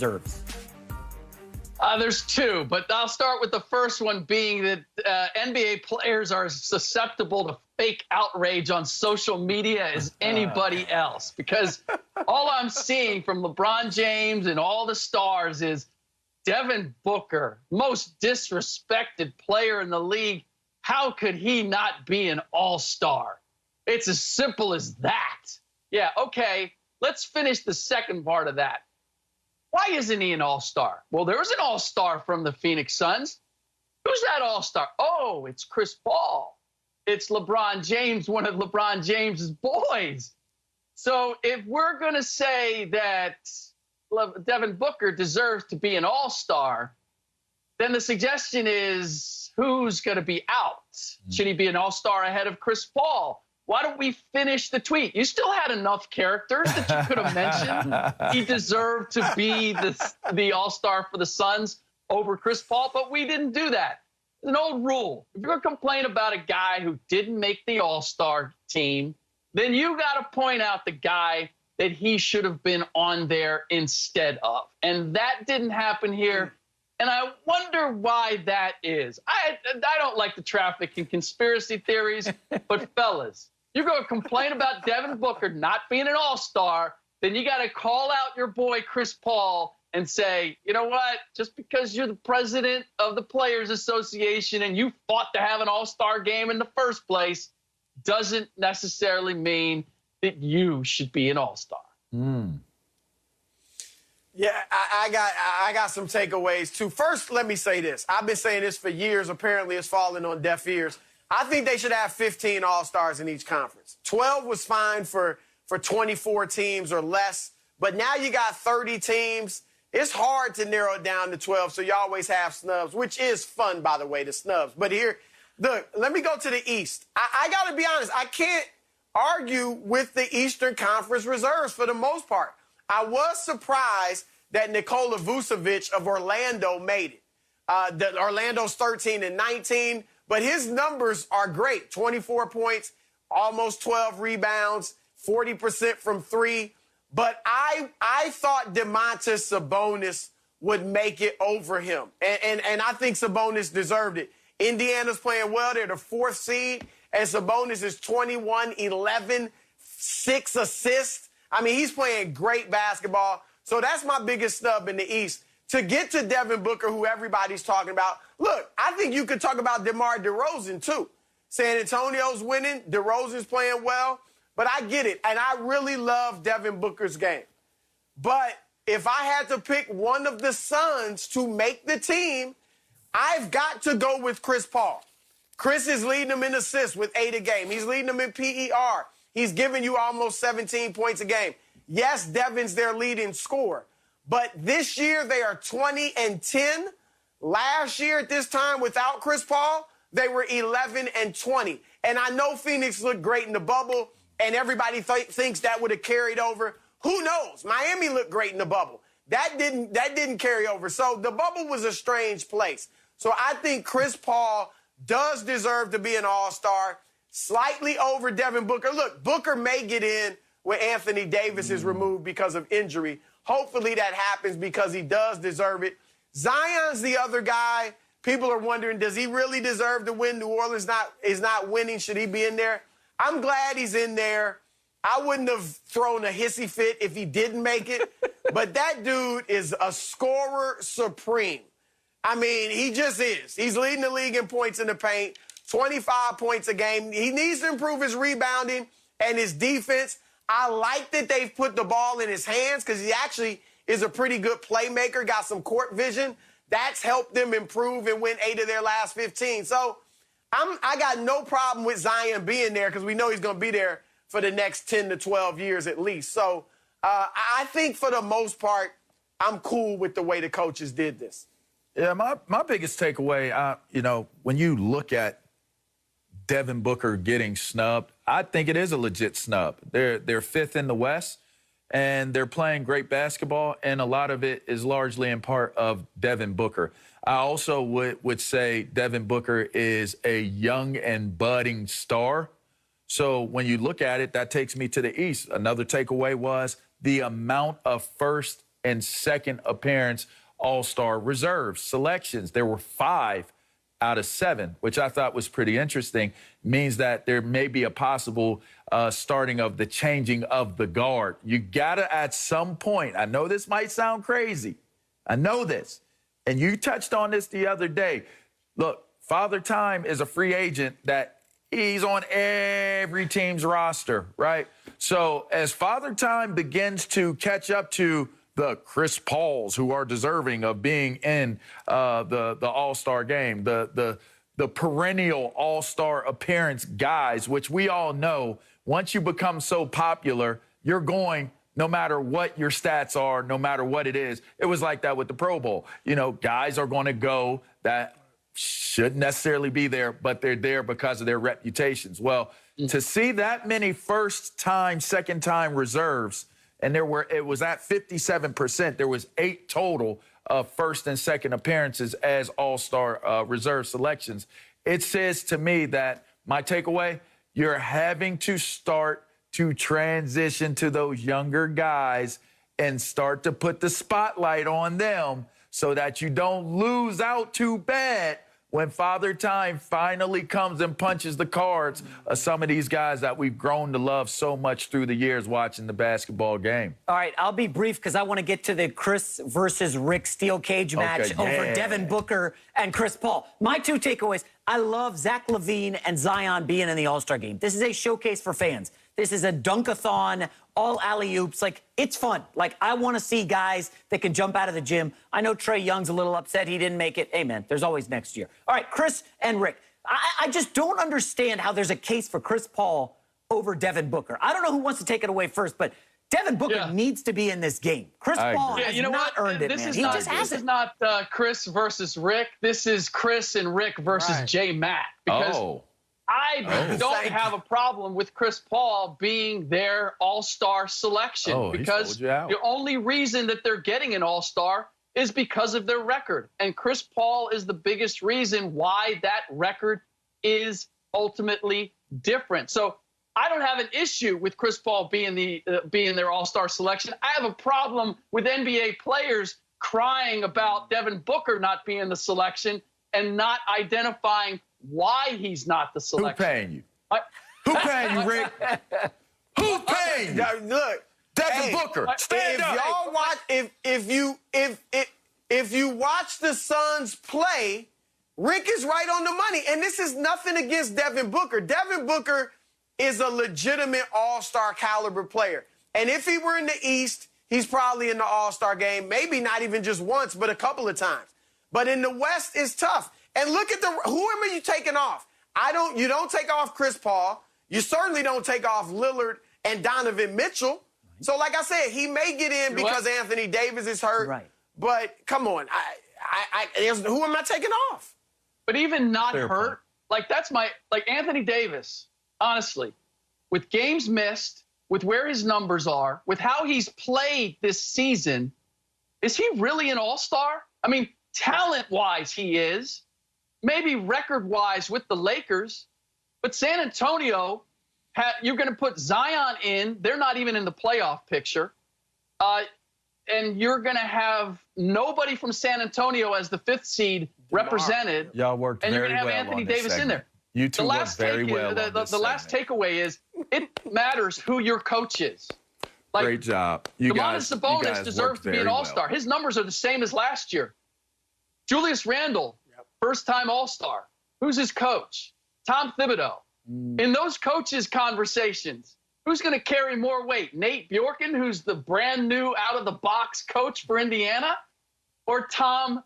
deserves? There's two, but I'll start with the first one being that NBA players are susceptible to fake outrage on social media as anybody else. Because all I'm seeing from LeBron James and all the stars is Devin Booker, most disrespected player in the league. How could he not be an all-star? It's as simple as that. Yeah, okay, let's finish the second part of that. Why isn't he an all-star? Well, there was an all-star from the Phoenix Suns. Who's that all-star? Oh, it's Chris Paul. It's LeBron James, one of LeBron James's boys. So if we're going to say that Devin Booker deserves to be an all-star, then the suggestion is who's going to be out? Should he be an all-star ahead of Chris Paul? Why don't we finish the tweet? You still had enough characters that you could have mentioned he deserved to be the all-star for the Suns over Chris Paul, but we didn't do that. It's an old rule. If you're going to complain about a guy who didn't make the all-star team, then you got to point out the guy that he should have been on there instead of. And that didn't happen here. And I wonder why that is. I don't like to traffic in conspiracy theories, but fellas, you're going to complain about Devin Booker not being an all-star, then you got to call out your boy Chris Paul and say, you know what, just because you're the president of the Players Association and you fought to have an all-star game in the first place doesn't necessarily mean that you should be an all-star. Yeah, I got some takeaways, too. First, let me say this. I've been saying this for years. Apparently, it's falling on deaf ears. I think they should have 15 all-stars in each conference. 12 was fine for 24 teams or less, but now you got 30 teams. It's hard to narrow it down to 12, so you always have snubs, which is fun, by the way, the snubs. But here, look, let me go to the East. I got to be honest. I can't argue with the Eastern Conference reserves for the most part. I was surprised that Nikola Vucevic of Orlando made it. Orlando's 13-19, but his numbers are great. 24 points, almost 12 rebounds, 40% from three. But I thought Domantas Sabonis would make it over him. And I think Sabonis deserved it. Indiana's playing well. They're the 4th seed. And Sabonis is 21, 11, 6 assists. I mean, he's playing great basketball. So that's my biggest snub in the East. To get to Devin Booker, who everybody's talking about, look, I think you could talk about DeMar DeRozan, too. San Antonio's winning. DeRozan's playing well. But I get it. And I really love Devin Booker's game. But if I had to pick one of the Suns to make the team, I've got to go with Chris Paul. Chris is leading them in assists with 8 a game. He's leading them in PER. He's giving you almost 17 points a game. Yes, Devin's their leading scorer. But this year, they are 20-10. Last year at this time, without Chris Paul, they were 11-20. And I know Phoenix looked great in the bubble, and everybody thinks that would have carried over. Who knows? Miami looked great in the bubble. That didn't carry over. So the bubble was a strange place. So I think Chris Paul does deserve to be an all-star, slightly over Devin Booker. Look, Booker may get in when Anthony Davis is removed because of injury. Hopefully that happens because he does deserve it. Zion's the other guy. People are wondering, does he really deserve to win? New Orleans is not winning. Should he be in there? I'm glad he's in there. I wouldn't have thrown a hissy fit if he didn't make it. But that dude is a scorer supreme. I mean, he just is. He's leading the league in points in the paint, 25 points a game. He needs to improve his rebounding and his defense. I like that they've put the ball in his hands because he actually is a pretty good playmaker, got some court vision. That's helped them improve and win 8 of their last 15. So I got no problem with Zion being there because we know he's going to be there for the next 10 to 12 years at least. So I think for the most part, I'm cool with the way the coaches did this. Yeah, my biggest takeaway, when you look at Devin Booker getting snubbed, I think it is a legit snub. They're 5th in the West, and they're playing great basketball, and a lot of it is largely in part of Devin Booker. I also would say Devin Booker is a young and budding star. So when you look at it, that takes me to the East. Another takeaway was the amount of first and second appearance All-Star reserve selections. There were 5 out of 7, which I thought was pretty interesting. Means that there may be a possible starting of the changing of the guard. You gotta at some point, I know this might sound crazy, I know this, and you touched on this the other day. Look, Father Time is a free agent that he's on every team's roster, right? So as Father Time begins to catch up to the Chris Pauls who are deserving of being in the All-Star game, the perennial All-Star appearance guys, which we all know, once you become so popular, you're going, no matter what your stats are, no matter what it is. It was like that with the Pro Bowl. You know, guys are going to go that shouldn't necessarily be there, but they're there because of their reputations. Well, to see that many first-time, second-time reserves, and it was at 57%. There was 8 total of first and second appearances as All-Star reserve selections. It says to me that my takeaway, you're having to start to transition to those younger guys and start to put the spotlight on them so that you don't lose out too bad when Father Time finally comes and punches the cards of some of these guys that we've grown to love so much through the years watching the basketball game. All right, I'll be brief because I want to get to the Chris versus Rick steel cage match over Devin Booker and Chris Paul. My 2 takeaways, I love Zach LaVine and Zion being in the All-Star game. This is a showcase for fans. This is a dunk-a-thon, all alley-oops. Like, it's fun. Like, I want to see guys that can jump out of the gym. I know Trae Young's a little upset he didn't make it. Hey, man, there's always next year. All right, Chris and Rick, I just don't understand how there's a case for Chris Paul over Devin Booker. I don't know who wants to take it away first, but Devin Booker needs to be in this game. Chris Paul has not earned it, man. He just hasn't. This is not Chris versus Rick. This is Chris and Rick versus J. Matt. Because I don't have a problem with Chris Paul being their All-Star selection because the only reason that they're getting an All-Star is because of their record. And Chris Paul is the biggest reason why that record is ultimately different. So I don't have an issue with Chris Paul being their All-Star selection. I have a problem with NBA players crying about Devin Booker not being the selection and not identifying why he's not the selection. Who paying you? Who paying you, Rick? Who paying you? Look, Devin Booker, stand up. Y'all watch, if you watch the Suns play, Rick is right on the money. And this is nothing against Devin Booker. Devin Booker is a legitimate All-Star caliber player. And if he were in the East, he's probably in the All-Star game, maybe not even just once, but a couple of times. But in the West, it's tough. And look at who am you taking off? You don't take off Chris Paul. You certainly don't take off Lillard and Donovan Mitchell. So like I said, he may get in because Anthony Davis is hurt. Right. But come on, who am I taking off? But even not hurt, like Anthony Davis, honestly, with games missed, with where his numbers are, with how he's played this season, is he really an All-Star? I mean, talent-wise, he is. Maybe record-wise with the Lakers. But San Antonio, you're going to put Zion in. They're not even in the playoff picture. And you're going to have nobody from San Antonio as the 5th seed represented. Y'all worked very well. And you're going to have Anthony Davis in there. You two worked very well. The last takeaway is it matters who your coach is. Like, great job. Sabonis deserves to be an All-Star. His numbers are the same as last year. Julius Randle, first-time All-Star. Who's his coach? Tom Thibodeau. In those coaches' conversations, who's going to carry more weight? Nate Bjorken, who's the brand-new out-of-the-box coach for Indiana? Or Tom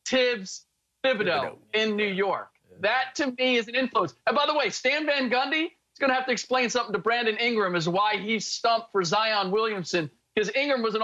Thibodeau in New York? That, to me, is an influence. And by the way, Stan Van Gundy is going to have to explain something to Brandon Ingram as to why he stumped for Zion Williamson, because Ingram was an